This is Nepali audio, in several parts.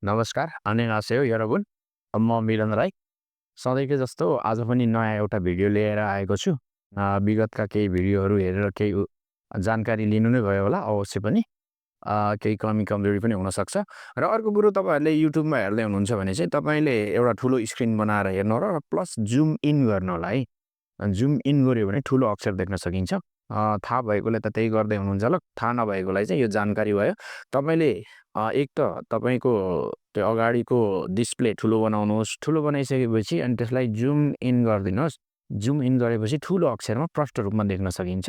नमस्कार, 안녕하세요 여러분. म मिलन राई। सधैँको जस्तो आज पनि नयाँ एउटा भिडियो लिएर आएको छु। विगतका केही भिडियोहरू हेरेर केही जानकारी लिनु नै भयो होला अवश्य पनि। केही कमी कमजोरी पनि हुनसक्छ। र अर्को कुरो तपाईँहरूले युट्युबमा हेर्दै हुनुहुन्छ भने चाहिँ तपाईँले एउटा ठुलो स्क्रिन बनाएर हेर्नु होला र प्लस जुम इन गर्नु होला है। जुम इन गऱ्यो भने ठुलो अक्षर देख्न सकिन्छ। थाहा भएकोले त त्यही गर्दै हुनुहुन्छ होला, थाहा नभएकोलाई चाहिँ यो जानकारी भयो। तपाईँले एक त तपाईँको त्यो अगाडिको डिस्प्ले ठुलो बनाउनुहोस्, ठुलो बनाइसकेपछि अनि त्यसलाई जुम इन गरिदिनुहोस्। जुम इन गरेपछि ठुलो अक्षरमा प्रष्ट रूपमा देख्न सकिन्छ।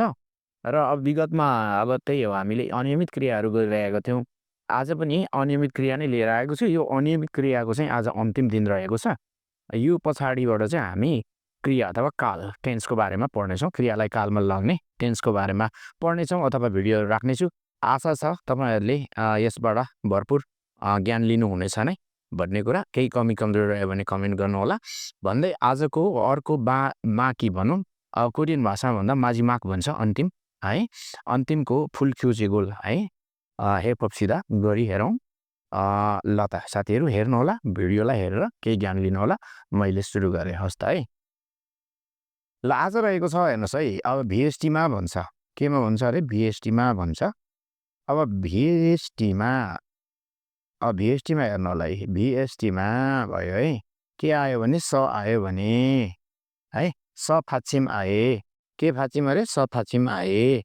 र अब विगतमा अब त्यही हो, हामीले अनियमित क्रियाहरू गरिरहेका थियौँ। आज पनि अनियमित क्रिया नै लिएर आएको छु। यो अनियमित क्रियाको चाहिँ आज अन्तिम दिन रहेको छ। यो पछाडिबाट चाहिँ हामी क्रिया अथवा काल टेन्सको बारेमा पढ्नेछौँ। क्रियालाई कालमा लाग्ने टेन्सको बारेमा पढ्नेछौँ अथवा भिडियोहरू राख्नेछु। आशा छ तपाईँहरूले यसबाट भरपुर ज्ञान लिनुहुनेछ नै भन्ने कुरा। केही कमी कमजोरी रह्यो भने कमेन्ट गर्नुहोला भन्दै आजको अर्को माकी भनौँ, कोरियन भाषामा भन्दा माजिमाक भन्छ अन्तिम है। अन्तिमको फुल क्युजिगोल है। हेपअप सिधा गरी हेरौँ। ल त साथीहरू हेर्नुहोला, भिडियोलाई हेरेर केही ज्ञान लिनुहोला। मैले सुरु गरेँ, हस् त है। ल आज रहेको छ हेर्नुहोस् है। अब भिएसटीमा भन्छ, केमा भन्छ अरे? भिएसटीमा भन्छ। अब भिएसटीमा हेर्नु होला है। भिएसटीमा भयो है। के आयो भने स आयो भने है, स फाचिम आए। के फाचिम अरे? स फाचिम आए।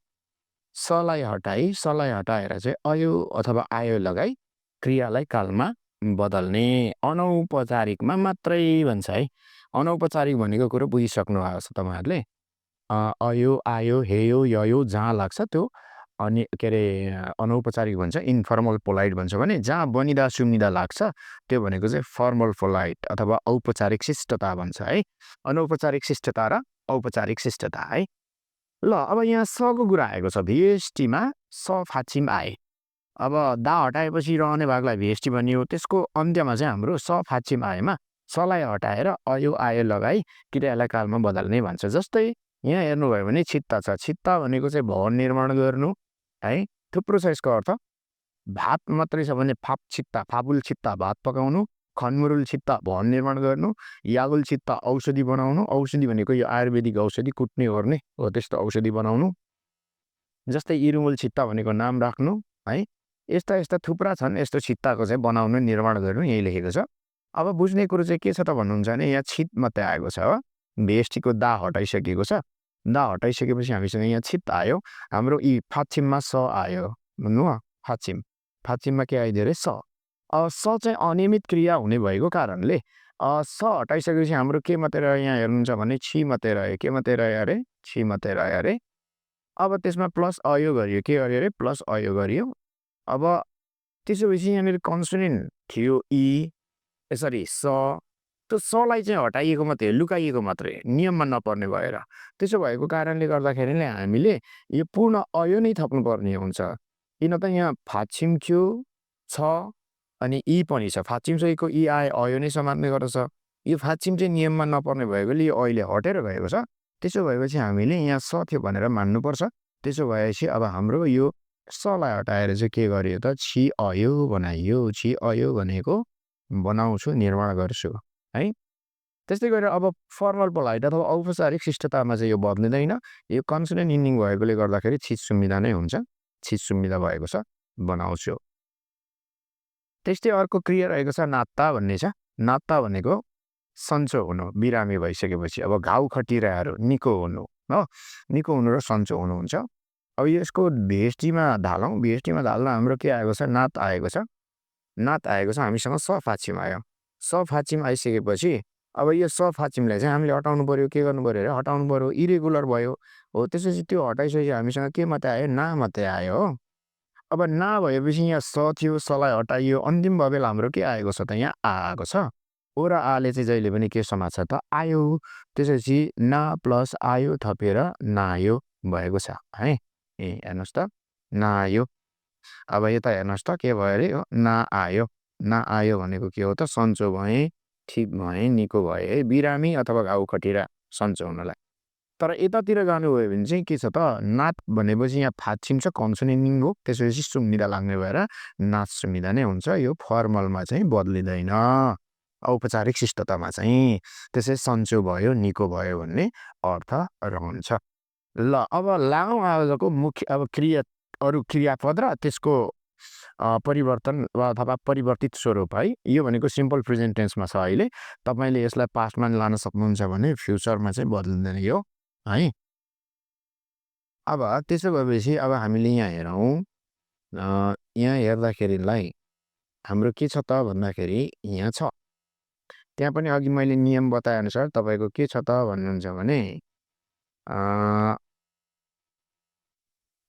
सलाई हटाएर चाहिँ अयो अथवा आयो लगाई क्रियालाई कालमा बदल्ने। अनौपचारिकमा मात्रै भन्छ है। अनौपचारिक भनेको कुरो बुझिसक्नु भएको छ तपाईँहरूले। अयो, आयो, हेयो, ययो जहाँ लाग्छ त्यो अनि के अरे अनौपचारिक भन्छ, इन्फर्मल पोलाइट भन्छ भने जहाँ बनिदा सुनिदा लाग्छ त्यो भनेको चाहिँ फर्मल पोलाइट अथवा औपचारिक शिष्टता भन्छ है। अनौपचारिक शिष्टता र औपचारिक शिष्टता है। ल अब यहाँ सको कुरा आएको छ। भिएसटीमा स फाचिम आए। अब दा हटाएपछि रहने भागलाई भिएसटी भनियो। त्यसको अन्त्यमा चाहिँ हाम्रो स फाचिम आएमा सलाई हटाएर अयो आयो लगाई क्रियालाई कालमा बदल्ने भन्छ। जस्तै यहाँ हेर्नुभयो भने छित्ता छ। छित्ता भनेको चाहिँ भवन निर्माण गर्नु है। थुप्रो छ यसको अर्थ। भात मात्रै छ भने फाप छित्ता, फाबुल छित्ता भात पकाउनु। खनमुरुल छित्ता भवन निर्माण गर्नु। यागुल छित्ता औषधि बनाउनु। औषधि भनेको यो आयुर्वेदिक औषधि कुट्ने ओर्ने हो, त्यस्तो औषधि बनाउनु। जस्तै इरुमुल छित्ता भनेको नाम राख्नु है। यस्ता यस्ता थुप्रा छन्। यस्तो छित्ताको चाहिँ बनाउनु, निर्माण गर्नु यही लेखेको छ। अब बुझ्ने कुरो चाहिँ के छ त भन्नुहुन्छ भने यहाँ छित मात्रै आएको छ हो। भिएसटीको दा हटाइसकेको छ। दा हटाइसकेपछि हामीसँग यहाँ छित आयो। हाम्रो यी फाचिममा स आयो भन्नु हो। फाचिममा के आइदियो अरे? स। स चाहिँ अनियमित क्रिया हुने भएको कारणले स हटाइसकेपछि हाम्रो के मात्रै रह्यो यहाँ हेर्नुहुन्छ भने छि मात्रै रह्यो। के मात्रै रह्यो अरे? छि मात्रै रह्यो अरे। अब त्यसमा प्लस अयो गरियो। के गरियो अरे? प्लस अयो गरियो। अब त्यसपछि यहाँनिर कन्सोनेन्ट थियो इ, सरी स। त्यो सलाई चाहिँ हटाइएको मात्रै, लुकाइएको मात्रै, नियममा नपर्ने भएर। त्यसो भएको कारणले गर्दाखेरि नै हामीले यो पूर्ण अयो नै थप्नुपर्ने हुन्छ। किन त यहाँ फाचिम थियो छ अनि इ पनि छ। फाचिमसँगको इ आए अयो नै समात्ने गर्दछ। यो फाचिम चाहिँ नियममा नपर्ने भएकोले यो अहिले हटेर गएको छ। त्यसो भएपछि हामीले यहाँ स थियो भनेर मान्नुपर्छ। त्यसो भएपछि अब हाम्रो यो सलाई हटाएर चाहिँ के गरियो त? छि अयो बनाइयो। छि अयो भनेको बनाउँछु, निर्माण गर्छु है। त्यस्तै गरेर अब फर्मल पोलाइट अथवा औपचारिक शिष्टतामा चाहिँ यो बदलिँदैन। यो कन्सोनेन्ट इन्डिङ भएकोले गर्दाखेरि छिट सुम्मिदा नै हुन्छ। छिट सुम्मिदा भएको छ, बनाउँछु। त्यस्तै अर्को क्रिया रहेको छ नात्ता भन्ने छ। नात्ता भनेको सन्चो हुनु, बिरामी भइसकेपछि। अब घाउ खटिरहेहरू निको हुनु हो। निको हुनु र सन्चो हुनु हुन्छ। अब यसको भिएसटीमा ढालौँ। भिएसटीमा ढाल्दा हाम्रो के आएको छ? नात आएको छ। नात आएको छ। हामीसँग स फाचिम आयो। स फाचिम आइसकेपछि अब यो स फाचिमलाई चाहिँ हामीले हटाउनु पऱ्यो। के गर्नु पऱ्यो अरे? हटाउनु पऱ्यो। इरेगुलर भयो हो। त्यसपछि त्यो हटाइसकेपछि हामीसँग के मात्रै आयो? ना मात्रै आयो हो। अब ना भएपछि यहाँ स थियो, सलाई हटाइयो। अन्तिम भवेल हाम्रो के आएको छ त? यहाँ आ आएको छ। ओ र आले चाहिँ जहिले पनि के समाज छ त? आयो। त्यसपछि ना प्लस आयो थपेर नायो भएको छ है। हेर्नुहोस् त, नायो। अब यता हेर्नुहोस् त के भयो अरे? ना आयो। ना आयो भनेको के हो त? सन्चो भएँ, ठिक भएँ, निको भएँ है। बिरामी अथवा घाउ खटिरा सन्चो हुनलाई। तर यतातिर जानुभयो भने चाहिँ के छ त नात भनेपछि यहाँ फात्सिम छ कन्सोनेन्ट हो त्यसपछि सुम्निदा लाग्ने भएर नाच सुम्निदा नै हुन्छ यो फर्मलमा चाहिँ बदलिँदैन औपचारिक शिष्टतामा चाहिँ त्यसै सन्चो भयो निको भयो भन्ने अर्थ रहन्छ ल अब लागौँ आजको मुख्य अब अरू क्रियापद र त्यसको परिवर्तन वा अथवा परिवर्तित स्वरूप है यो भनेको सिम्पल प्रेजेन्ट टेन्समा छ अहिले तपाईँले यसलाई पास्टमा लान सक्नुहुन्छ भने फ्युचरमा चाहिँ बदलिँदैन यो है अब त्यसो भएपछि अब हामीले यहाँ हेरौँ यहाँ हेर्दाखेरिलाई हाम्रो के छ त भन्दाखेरि यहाँ छ त्यहाँ पनि अघि मैले नियम बताएअनुसार तपाईँको के छ त भन्नुहुन्छ भने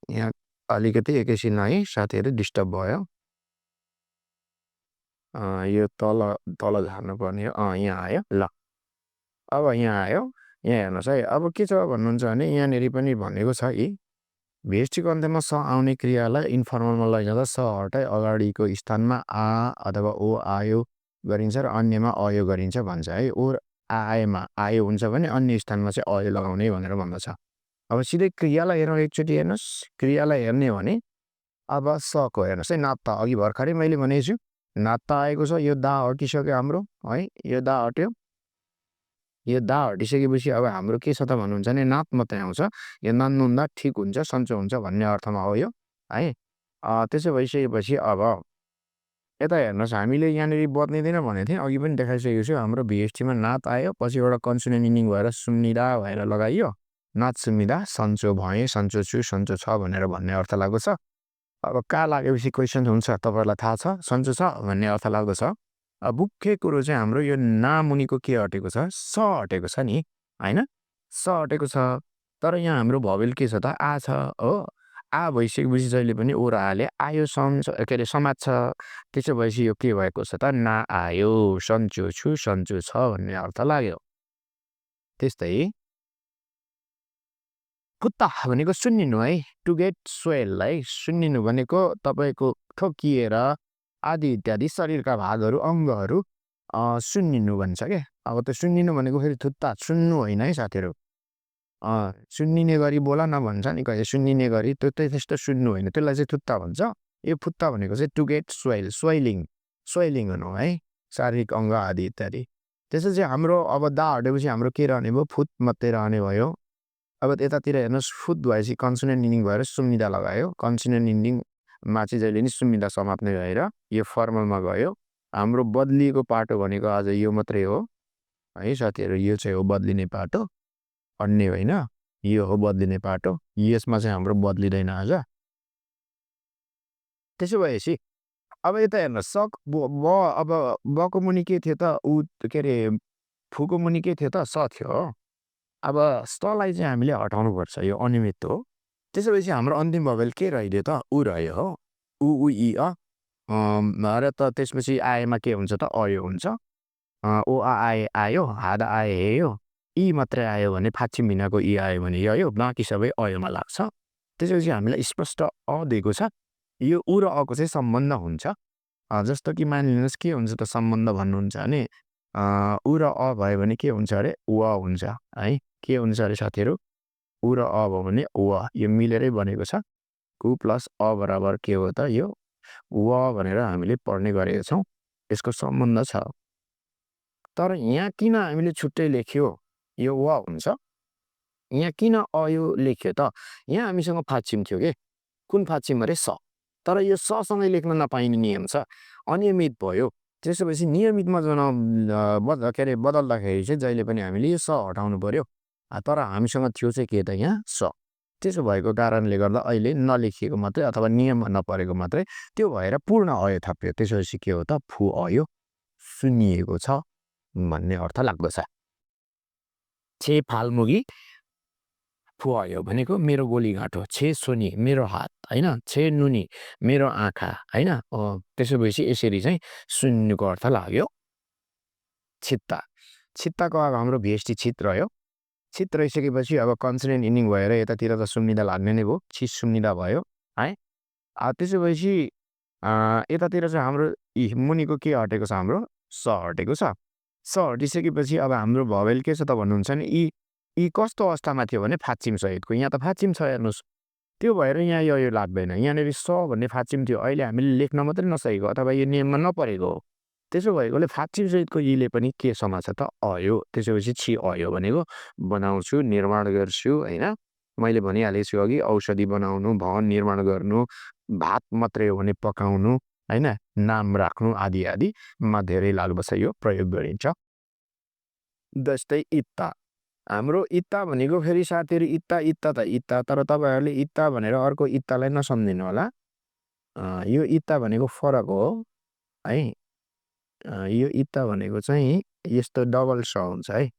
यहाँ अलिकति एकैछिन है साथीहरू डिस्टर्ब भयो यो तल झार्नुपर्ने हो यहाँ आयो ल अब यहाँ आयो यहाँ हेर्नुहोस् है अब के छ भन्नुहुन्छ भने यहाँनिर पनि भनेको छ कि भेष्टिको अन्त्यमा स आउने क्रियालाई इन्फर्मलमा लैजाँदा स हटाइ अगाडिको स्थानमा आ अथवा ओ आयो गरिन्छ र अन्यमा अयो गरिन्छ भन्छ है ओ आएमा आयो हुन्छ भने अन्य स्थानमा चाहिँ अयो लगाउने भनेर भन्दछ अब सिधै क्रियालाई हेरौँ एकचोटि हेर्नुहोस् क्रियालाई हेर्ने हो भने अब सको हेर्नुहोस् है नाता अघि भर्खरै मैले भनेको छु नाता आएको छ यो दा हटिसक्यो हाम्रो है यो दा हट्यो यो दा हटिसकेपछि अब हाम्रो के छ त भन्नुहुन्छ भने नात मात्रै आउँछ यो नान्नुहुँदा ठिक हुन्छ सन्चो हुन्छ भन्ने अर्थमा हो यो है त्यसो भइसकेपछि अब यता हेर्नुहोस् हामीले यहाँनिर बदलिँदैन भनेको थिएँ अघि पनि देखाइसकेको छु हाम्रो भिएसटीमा नात आयो पछि एउटा कन्सोनेन्ट मिनिङ भएर सुम्निदा भएर लगाइयो नाच सुम्निदा सन्चो भएँ सन्चो छु सन्चो छ भनेर भन्ने अर्थ लाग्दो छ अब कहाँ लागेपछि क्वेसन हुन्छ तपाईँहरूलाई थाहा छ सन्चो छ भन्ने अर्थ लाग्दो छ अब मुख्य कुरो चाहिँ हाम्रो यो नामुनिको के हटेको छ स हटेको छ नि होइन स हटेको छ तर यहाँ हाम्रो भवेल के छ त आ छ हो आ भइसकेपछि जहिले पनि ओर आले आयो के अरे समाज छ त्यसो भएपछि यो के भएको छ त ना आयो सन्चो छु सन्चो छ भन्ने अर्थ लाग्यो त्यस्तै फुत्ता भनेको सुन्निनु है टु गेट स्वेल है सुन्निनु भनेको तपाईँको ठोकिएर आदि इत्यादि शरीरका भागहरू अङ्गहरू सुन्निनु भन्छ क्या अब त्यो सुन्निनु भनेको फेरि थुत्ता सुन्नु होइन है साथीहरू सुन्निने गरी बोला न भन्छ नि कहिले सुन्निने गरी त्यो त्यस्तो सुन्नु होइन त्यसलाई चाहिँ थुत्ता भन्छ यो फुत्ता भनेको चाहिँ टु गेट स्वेलिङ हुनु है शारीरिक अङ्ग आदि इत्यादि त्यसो चाहिँ हाम्रो अब दा हटेपछि हाम्रो के रहने भयो फुत मात्रै रहने भयो अब यतातिर हेर्नुहोस् फुत भएपछि कन्सोनेन्ट इन्डिङ भएर सुम्निदा लगायो कन्सोनेन्ट इन्डिङमा चाहिँ जहिले नि सुम्निदा समाप्ने भएर यो फर्मलमा गयो हाम्रो बदलिएको पाटो भनेको आज यो मात्रै हो है साथीहरू यो चाहिँ हो बदलिने पाटो अन्य होइन यो हो बदलिने पाटो यसमा चाहिँ हाम्रो बदलिँदैन आज त्यसो भएपछि अब यता हेर्नुहोस् अब बको मुनि के थियो त ऊ के अरे फुको मुनि के थियो त स थियो अब स्तलाई चाहिँ हामीले हटाउनुपर्छ यो अनियमित हो त्यसो भएपछि हाम्रो अन्तिम भवेल के रह्यो त ऊ रह्यो हो ऊ इ र त त्यसपछि आएमा के हुन्छ त अयो हुन्छ ओ आए आयो हादा आए हेयो यी मात्रै आयो भने फाछिम भिनाको यी आयो भने यो बाँकी सबै अयोमा लाग्छ त्यसपछि हामीलाई स्पष्ट अ दिएको छ यो ऊ र अको चाहिँ सम्बन्ध हुन्छ जस्तो कि मानिलिनुहोस् के हुन्छ त सम्बन्ध भन्नुहुन्छ भने ऊ र अ भयो भने के हुन्छ अरे व हुन्छ है के हुन्छ अरे साथीहरू ऊ र अ भयो भने व यो मिलेरै बनेको छ ऊ प्लस अ बराबर के हो त यो व भनेर हामीले पढ्ने गरेका छौँ यसको सम्बन्ध छ तर यहाँ किन हामीले छुट्टै लेख्यो यो व हुन्छ यहाँ किन अयो लेख्यो त यहाँ हामीसँग फाछिम थियो कि कुन फाछिम अरे स तर यो ससँगै लेख्न नपाइने नियम छ अनियमित भयो त्यसो भएपछि नियमितमा के अरे बदल्दाखेरि चाहिँ जहिले पनि हामीले यो स हटाउनु पर्यो तर हामीसँग थियो चाहिँ के त यहाँ स त्यसो भएको कारणले गर्दा अहिले नलेखिएको मात्रै अथवा नियममा नपरेको मात्रै त्यो भएर पूर्ण अयो थप्यो त्यसपछि के हो त फु अयो सुनिएको छ भन्ने अर्थ लाग्दछ छे फालमुगी फुअयो भनेको मेरो गोलीघाट हो छे सोनी मेरो हात होइन छे नुनी मेरो आँखा होइन त्यसो भएपछि यसरी चाहिँ सुन्नुको अर्थ लाग्यो छित्ताको अब हाम्रो भिएसटी छित रह्यो छित रहिसकेपछि अब कन्सोनेन्ट इन्डिङ भएर यतातिर त सुम्निदा लाग्ने नै भयो छिस सुम्निदा भयो है त्यसो भएपछि यतातिर चाहिँ हाम्रो मुनिको के हटेको छ हाम्रो स हटेको छ स हटिसकेपछि अब हाम्रो भवेल के छ त भन्नुहुन्छ भने यी यी कस्तो अवस्थामा थियो भने फाचिम सहितको यहाँ त फाचिम छ हेर्नुहोस् त्यो भएर यहाँ यो लाग्दैन यहाँनिर स भन्ने फाचिम थियो अहिले हामीले लेख्न मात्रै नसकेको अथवा यो नियममा नपरेको हो त्यसो भएकोले फाचिम सहितको यीले पनि के समास छ त अयो त्यसपछि छि अयो भनेको बनाउँछु निर्माण गर्छु होइन मैले भनिहालेको छु अघि औषधि बनाउनु भवन निर्माण गर्नु भात मात्रै हो भने पकाउनु होइन नाम राख्नु आदि आदिमा धेरै लागबसा यो प्रयोग गरिन्छ जस्तै इत्ता हाम्रो इत्ता भनेको फेरि साथीहरू इत्ता इत्ता त इत्ता तर तपाईँहरूले इत्ता भनेर अर्को इत्तालाई नसम्झिनु होला यो इत्ता भनेको फरक हो है यो इत्ता भनेको चाहिँ यस्तो डबल स हुन्छ है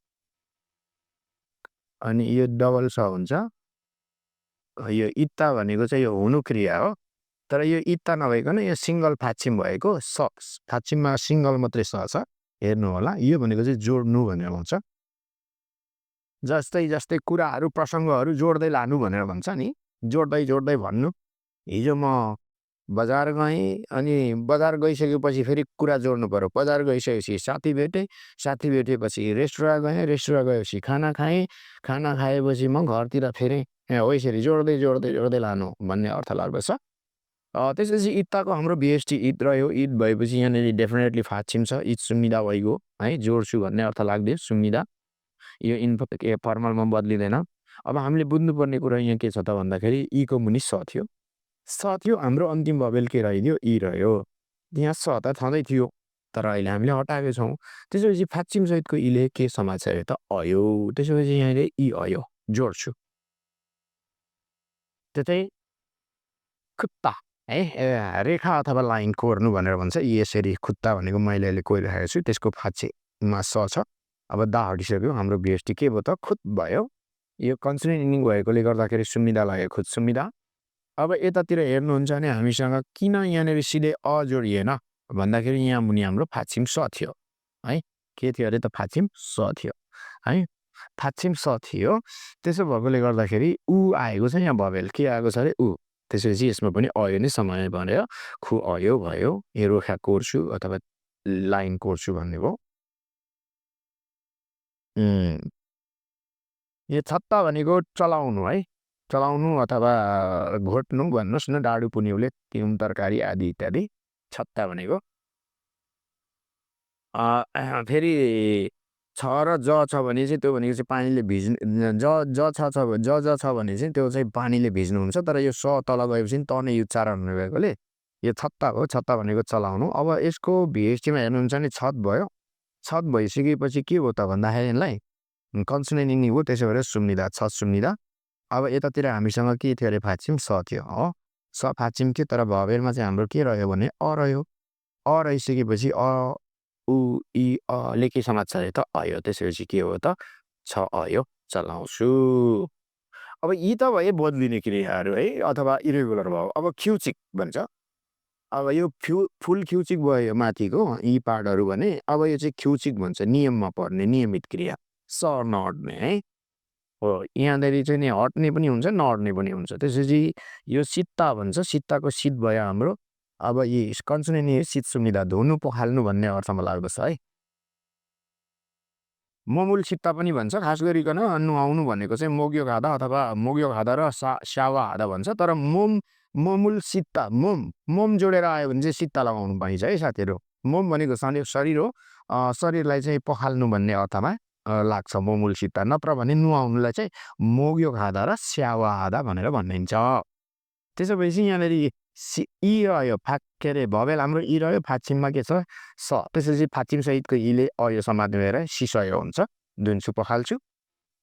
अनि यो डबल स हुन्छ यो इत्ता भनेको चाहिँ यो हुनु क्रिया हो तर यो इत्ता नभइकन यो सिङ्गल फाचिम भएको स फाचिममा सिङ्गल मात्रै स छ हेर्नु होला यो भनेको चाहिँ जोड्नु भनेर भन्छ जस्तै जस्तै कुराहरू प्रसङ्गहरू जोड्दै लानु भनेर भन्छ नि जोड्दै जोड्दै भन्नु हिजो म बजार गएँ अनि बजार गइसकेपछि फेरि कुरा जोड्नु पऱ्यो बजार गइसकेपछि साथी भेटेपछि रेस्टुरेन्ट गएँ रेस्टुरेन्ट गएपछि खाना खाएँ खाना खाएपछि म घरतिर फेरेँ हो यसरी जोड्दै जोड्दै जोड्दै लानु भन्ने अर्थ लाग्दछ त्यसपछि इत्ताको हाम्रो बिएसटी ईद रह्यो ईद भएपछि यहाँनिर डेफिनेटली फाचिम छ ईद सुम्निदा भइगयो है जोड्छु भन्ने अर्थ लाग्दै सुम्निदा यो फर्मलमा बदलिँदैन अब हामीले बुझ्नुपर्ने कुरा यहाँ के छ त भन्दाखेरि ईको मुनि स थियो हाम्रो अन्तिम भवेल के रहिदियो ई रह्यो यहाँ स त छँदै थियो तर अहिले हामीले हटाएको छौँ त्यसपछि फाचिम सहितको ईले के समाचार त अयो त्यसपछि यहाँनिर ई अयो जोड्छु त्यो चाहिँ खुत्ता है रेखा अथवा लाइन कोर्नु भनेर भन्छ यसरी खुत्ता भनेको मैले अहिले कोरिरहेको छु त्यसको फाचेमा स छ अब दा हटिसक्यो हाम्रो बिएसटी के भयो त खुत भयो यो कन्सोनेन्ट इन्डिङ भएकोले गर्दाखेरि सुम्निदा लाग्यो खुद सुम्निदा अब यतातिर हेर्नुहुन्छ भने हामीसँग किन यहाँनिर सिधै अ जोडिएन भन्दाखेरि यहाँ मुनि हाम्रो फाचिम स थियो है के थियो अरे त फाचिम स थियो है फाचिम स थियो त्यसो भएकोले गर्दाखेरि ऊ आएको छ यहाँ भवेल के आएको छ अरे ऊ त्यसपछि यसमा पनि अयो नै समय भनेर खु अयो भयो यो रोखा कोर्छु अथवा लाइन कोर्छु भन्ने भयो यो छत्ता भनेको चलाउनु है चलाउनु अथवा घोट्नु भन्नुहोस् न डाडु पुन्युले तिउन तरकारी आदि इत्यादि छत्ता भनेको फेरि छ र ज छ भने चाहिँ त्यो भनेको चाहिँ पानीले भिज्नु ज छ भने चाहिँ त्यो चाहिँ पानीले भिज्नु हुन्छ तर यो स तल गएपछि त नै उच्चारण हुने भएकोले यो छत्ता हो छत्ता भनेको चलाउनु अब यसको भिएसटीमा हेर्नुहुन्छ भने छत भयो छत भइसकेपछि के हो त भन्दाखेरि यसलाई कन्सोनेन्ट इन्डिङ हो त्यसो भएर सुम्निदा छत सुम्निदा अब यतातिर हामीसँग के थियो अरे फाचिम स थियो हो स फाचिम थियो तर भवेलमा चाहिँ हाम्रो के रह्यो भने अ रह्यो अ रहिसकेपछि अ उ इ अले के समाचार त अयो त्यसपछि के हो त छ अयो चलाउँछु अब यी त भए बदलिने क्रियाहरू है अथवा इरेगुलर भयो अब ख्युचिक भन्छ अब यो फुल ख्युचिक भयो माथिको यी पार्टहरू भने अब यो चाहिँ ख्युचिक भन्छ नियममा पर्ने नियमित क्रिया स नअट्ने है हो यहाँनिर चाहिँ नि हट्ने पनि हुन्छ नअट्ने पनि हुन्छ त्यसपछि यो सित्ता भन्छ सित्ताको शीत भयो हाम्रो अब यी कन्सोनेन्ट शीत सुम्निदा धुनु पखाल्नु भन्ने अर्थमा लाग्दछ है मोमुल सित्ता पनि भन्छ खास गरिकन नुहाउनु भनेको चाहिँ मोग्यो खाँदा अथवा मोग्यो खाँदा र स्यावा खाँदा भन्छ तर मोमुल सित्ता मोम जोडेर आयो भने चाहिँ सित्ता लगाउनु पाइन्छ है साथीहरू मोम भनेको शरीर हो शरीरलाई चाहिँ पखाल्नु भन्ने अर्थमा लाग्छ मोमुल सित्ता नत्र भने नुहाउनुलाई चाहिँ मोग्यो खाँदा र स्यावा खाँदा भनेर भनिन्छ त्यसो भएपछि यहाँनिर इ रह्यो के अरे भवेल हाम्रो इ रह्यो फाचिममा के छ स त्यसपछि फाचिम सहितको इले अयो समात्ने भएर सिसयो हुन्छ दुन्सु पखाल्छु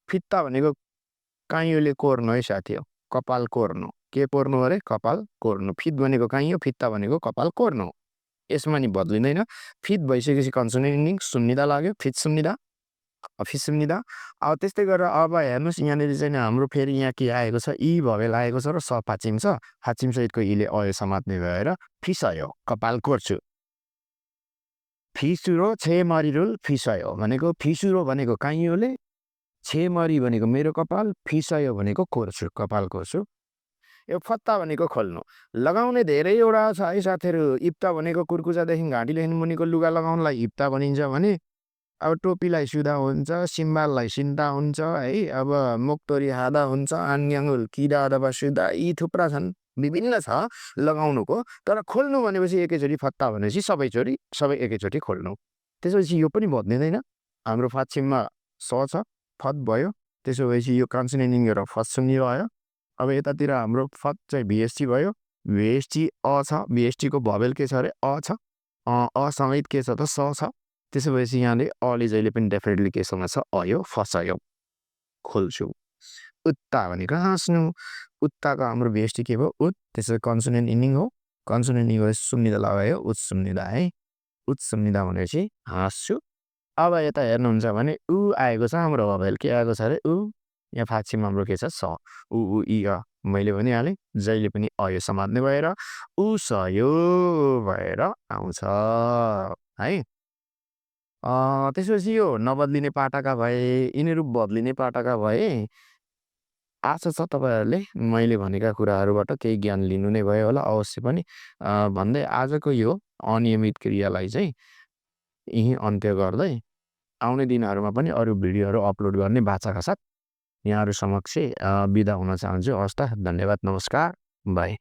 फित्ता भनेको काइयोले कोर्नु है साथी हो कपाल कोर्नु के कोर्नु अरे कपाल कोर्नु फित भनेको काइयो फित्ता भनेको कपाल कोर्नु यसमा नि बदलिँदैन फित भइसकेपछि कन्सोनेन्ट इन्डिङ सुम्निदा लाग्यो फित सुम्निदा फित सुम्निदा अब त्यस्तै गरेर अब हेर्नुहोस् यहाँनिर चाहिँ हाम्रो फेरि यहाँ के आएको छ इ भवेल आएको छ र स फाचिम छ फाचिम सहितको इले अयो समात्ने भएर फिसयो कपाल कोर्छु फिसुरो छेमरिरुल फिसयो भनेको फिसुरो भनेको काइयोले छेमरी भनेको मेरो कपाल फिसयो भनेको कोर्छु कपाल कोर्छु यो फत्ता भनेको खोल्नु लगाउने धेरैवटा छ है साथीहरू इप्ता भनेको कुर्कुचादेखि घाँटीदेखि मुनिको लुगा लगाउनलाई इप्ता भनिन्छ भने अब टोपीलाई सुदा हुन्छ, सिम्बाललाई सिन्ता हुन्छ है। अब मोक्तोरी हादा हुन्छ, आङ्ग्याङ्गुल किरा अथवा सुदा यी थुप्रा छन्। विभिन्न छ लगाउनुको। तर खोल्नु भनेपछि एकैचोटि फत्ता भनेपछि सबै एकैचोटि खोल्नु। त्यसपछि यो पनि बद्लिँदैन। हाम्रो पश्चिममा स छ, फत भयो। त्यसो भएपछि यो कन्सोनेन्ट इङ्गेर फर्स्ट सुन्नी भयो। अब यतातिर हाम्रो फत चाहिँ भिएसटी भयो। भिएसटी अ छ, भिएसटीको भवेल के छ अरे अ छ। असँगै के छ त स छ। त्यसो भएपछि यहाँले अले जहिले पनि डेफिनेटली केसँग छ अयो फसायो खोल्छु। उत्ता भनेको हाँस्नु। उत्ताको हाम्रो भिएसटी के भयो उत। त्यसो कन्सोनेन्ट इन्डिङ हो। कन्सोनेन्ट इन्डिङ सुन्निदा लगायो उत सुन्निदा है। उत सुन्निदा भनेपछि हाँस्छु। अब यता हेर्नुहुन्छ भने उ आएको छ हाम्रो भवेल के आएको छ अरे उ। यहाँ फाक्षिम हाम्रो के छ स। उ इ अ मैले भनिहालेँ जहिले पनि अयो समात्ने भएर उसयो भएर आउँछ है। त्यसपछि यो नबद्लिने पाटाका भए, यिनीहरू बद्लिने पाटाका भए। आशा छ तपाईँहरूले मैले भनेका कुराहरूबाट केही ज्ञान लिनु नै भयो होला अवश्य पनि। भन्दै आजको यो अनियमित क्रियालाई चाहिँ यहीँ अन्त्य गर्दै आउने दिनहरूमा पनि अरू भिडियोहरू अपलोड गर्ने बाचाका साथ यहाँहरू समक्ष बिदा हुन चाहन्छु। हवस् त, धन्यवाद, नमस्कार, बाई।